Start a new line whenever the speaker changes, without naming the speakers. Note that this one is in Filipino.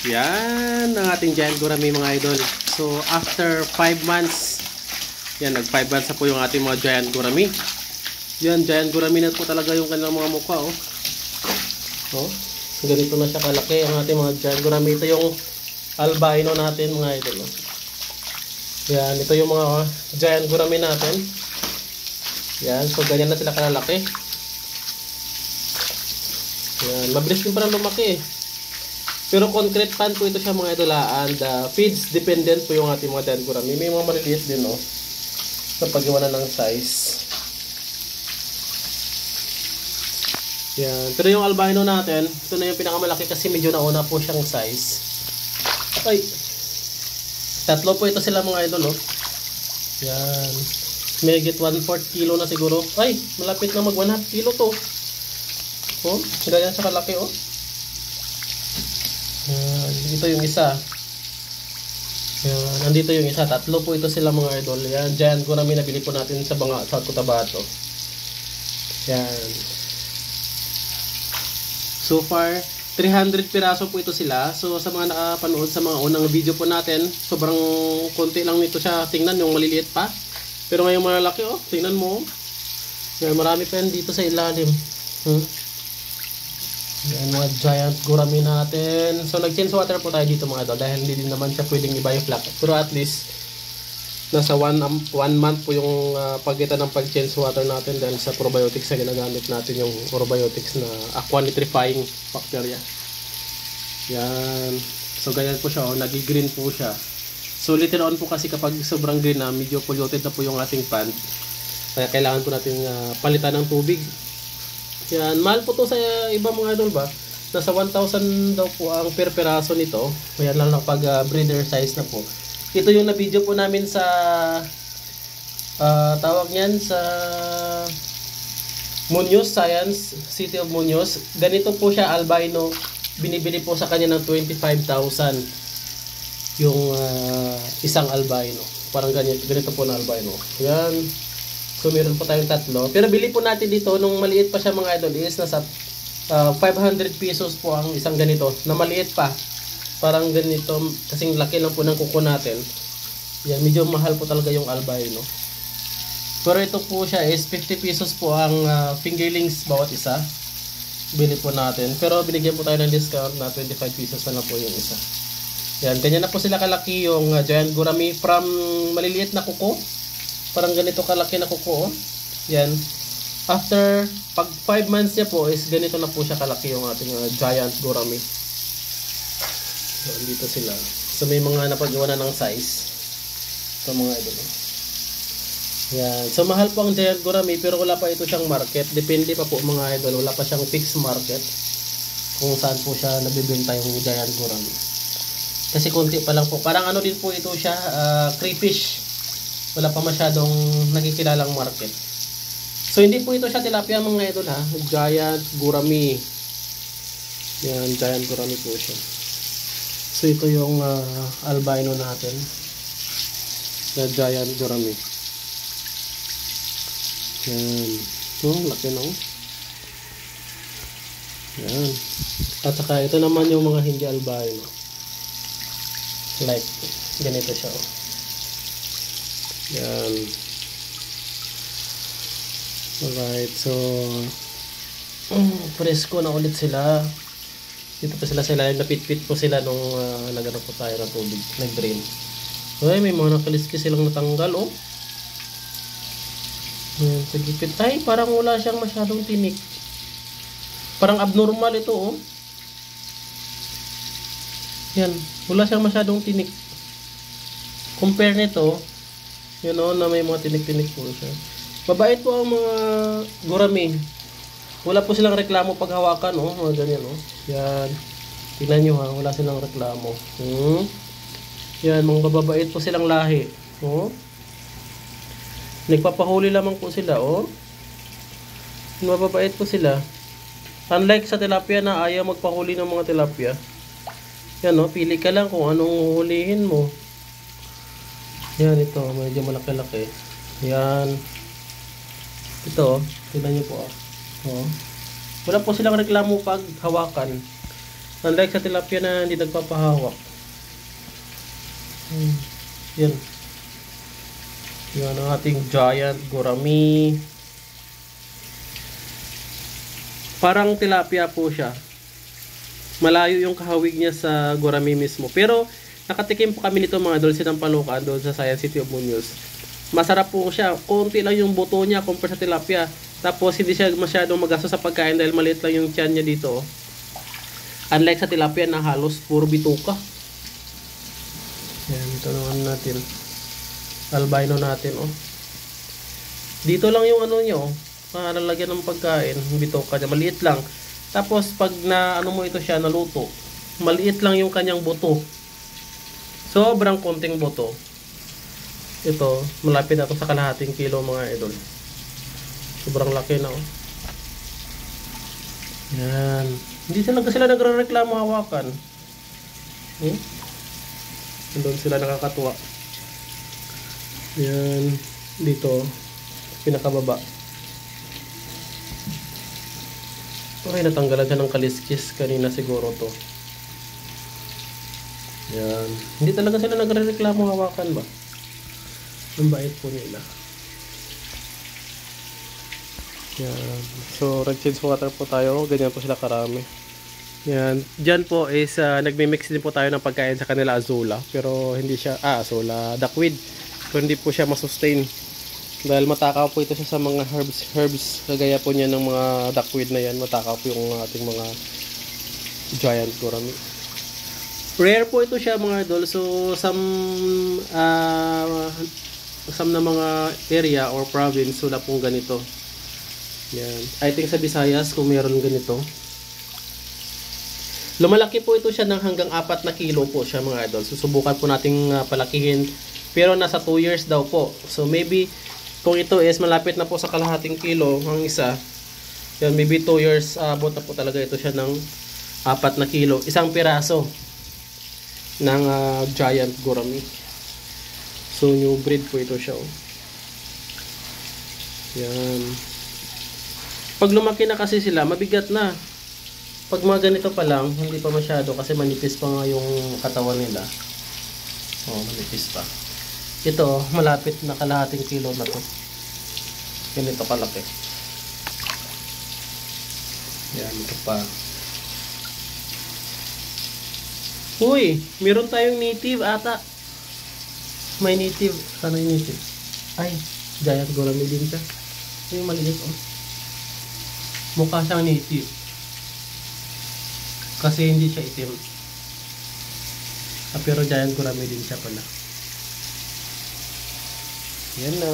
Yan ang ating giant gurami mga idol. So after 5 months, yan nag 5 months na po yung ating mga giant gurami. Yan, giant gurami na po talaga yung kanilang mga mukha oh. Oh, ganito na siya kalaki ang ating mga giant gurami. Ito yung albino natin mga idol oh. Yan, ito yung mga giant gurami natin. Yan, so ganyan na sila kalalaki. Yan, mabilis din parang lumaki eh. Pero concrete pan po ito siya mga idol and feeds dependent po yung ating mga giant gurami. May mga maliliit din no sa paggawa na ng size. Yan, pero yung albino natin, ito na yung pinakamalaki kasi medyo nauna po siyang size. Ay, tatlo po ito sila mga idol no. Yan, may get 1/4 kilo na siguro. Ay, malapit na mag 1/2 kilo to. Oh, ganyan siya kalaki oh. Dito yung isa. Yan, nandito yung isa. Tatlo po ito sila mga idol. Yan, giant gurami na bili po natin sa mga sa Cotabato. Yan. So far, 300 piraso po ito sila. So sa mga nakapanood sa mga unang video po natin, sobrang konti lang nito siya. Tingnan yung maliliit pa. Pero ngayong malalaki oh, tingnan mo. Yan, marami pa yan dito sa ilalim. Yan mga giant gurami natin. So nag-change water po tayo dito mga idol dahil hindi din naman siya pwedeng i-bioflak. Pero at least nasa 1 month po yung pagitan ng pag-change water natin dahil sa probiotics na ginagamit natin, yung probiotics na aqua nitrifying bacteria. Yan. So ganyan po siya, oh, nagi-green po siya. So later on po kasi kapag sobrang green na, medyo polluted na po yung ating pond. Kaya kailangan po natin palitan ng tubig. Yan, mahal po to sa iba mga idol ba. Nasa 1,000 daw po ang per peraso nito. Ayan lang ng pag breeder size na po. Ito yung na-video po namin sa tawag niyan sa Muñoz Science, City of Muñoz. Ganito po siya albino. Binibili po sa kanya ng 25,000 yung isang albino. Parang ganito po na albino. Yan. So meron po tayong tatlo. Pero bili po natin dito nung maliit pa siya mga idol is nasa 500 pesos po ang isang ganito na maliit pa. Parang ganito kasing laki lang po ng kuko natin. Yan, medyo mahal po talaga yung albino. Pero ito po siya is 50 pesos po ang fingerlings bawat isa. Bili po natin. Pero binigyan po tayo ng discount na 25 pesos na lang po yung isa. Yan, ganyan na po sila kalaki yung giant gurami from maliliit na kuko. Parang ganito kalaki na kuko. Oh. Yan. After pag 5 months niya po is ganito na po siya kalaki yung ating giant gurami. So dito sila. So may mga napagawa na ng size. Ito mga idol. Yan. So mahal po ang giant gurami pero wala pa ito siyang market. Depende pa po mga idol. Wala pa siyang fixed market kung saan po siya nabibenta yung giant gurami. Kasi konti pa lang po. Parang ano din po ito siya, crayfish. Wala pa masyadong nakikilalang market. So hindi po ito siya tilapia mga idol ha. Giant gurami. Yan, giant gurami po siya. So ito yung albino natin. The giant gurami. Yan. Laki na. Yan. At saka ito naman yung mga hindi albino. Like ganito siya oh. Yan. Alright, so presko na ulit sila. Dito pa sila napit-pit po sila nung nagano po tayo ng tubig, nag-drain. Ay, may mga nakaliskis silang natanggal oh. Yan, sa gipit. Ay, parang wala siyang masyadong tinik. Parang abnormal ito oh. Yan, wala siyang masyadong tinik. Compare nito, yun o, na may mga tinik-tinik po siya. Mabait po ang mga gurami. Wala po silang reklamo pag hawakan, oh. Mga ganyan, oh. Yan. Tingnan nyo, ha. Wala silang reklamo. Yan, mga bababait po silang lahi. Oh. Nagpapahuli lamang po sila, oh. Mababait po sila. Unlike sa tilapia na ayaw magpahuli ng mga tilapia. Yan, oh. Pili ka lang kung anong hulihin mo. Yan, ito. Medyo malaki-laki. Yan. Ito, tignan nyo po. Oh. Wala po silang reklamo pag hawakan. Unlike sa tilapia na hindi nagpapahawak. Yan. Yan ang ating giant gourami. Parang tilapia po siya. Malayo yung kahawig niya sa gourami mismo. Pero nakatikim po kami nito mga idol sa Tampalocan doon sa Science City of Muñoz. Masarap po siya. Konti lang yung buto niya compare sa tilapia. Tapos hindi siya masyadong magastos sa pagkain dahil maliit lang yung tiyan niya dito. Unlike sa tilapia na halos puro bituka. Yan, ito naman natin. Albino natin, oh. Dito lang yung ano niya, oh. Lalagyan ng pagkain, bituka niya. Maliit lang. Tapos pag na ano mo ito siya naluto, maliit lang yung kanyang buto. Sobrang konting buto. Ito, malapit na ito sa kalahating kilo mga idol. Sobrang laki na, oh. Yan. Hindi sila nagre-reklamo hawakan. Doon sila nakakatuwa. Yan. Dito, pinakababa. Okay, natanggalan siya ng kaliskis kanina siguro to. Yan. Hindi talaga sila nagre-reklamo hawakan ba? Ang bait po nila. Yan. So, red-change water po tayo. Ganyan po sila karami. Yan. Diyan po is nagmi-mix din po tayo ng pagkain sa kanila azula. Pero hindi siya, azula, duckweed. Pero hindi po siya masustain. Dahil matakaw po ito siya sa mga herbs. Kagaya po niya ng mga duckweed na yan. Matakaw po yung ating mga giant gourami. Rare po ito siya mga idol. So, some na mga area or province wala pong ganito. Yan. I think sa Visayas kung meron ganito. Lumalaki po ito siya ng hanggang 4 na kilo po siya mga idol. Susubukan po nating palakihin. Pero nasa 2 years daw po. So maybe kung ito is malapit na po sa kalahating kilo ang isa. Yan, maybe 2 years abot na po talaga ito siya ng 4 na kilo. Isang piraso ng giant gourami. So new breed po ito siya. Oh. Yan. Pag lumaki na kasi sila, mabigat na. Pag mga ganito pa lang, hindi pa masyado kasi manipis pa nga yung katawan nila. Oh, manipis pa. Ito, malapit na kalahating kilo na to. Ganito kalaki. Yan, ito pa. Uy, meron tayong native ata. May native. Sana yung native? Ay, giant gourami din siya. Yung maliit, oh. Mukha siyang native. Kasi hindi siya itim. Pero giant gourami din siya pala. Yan na.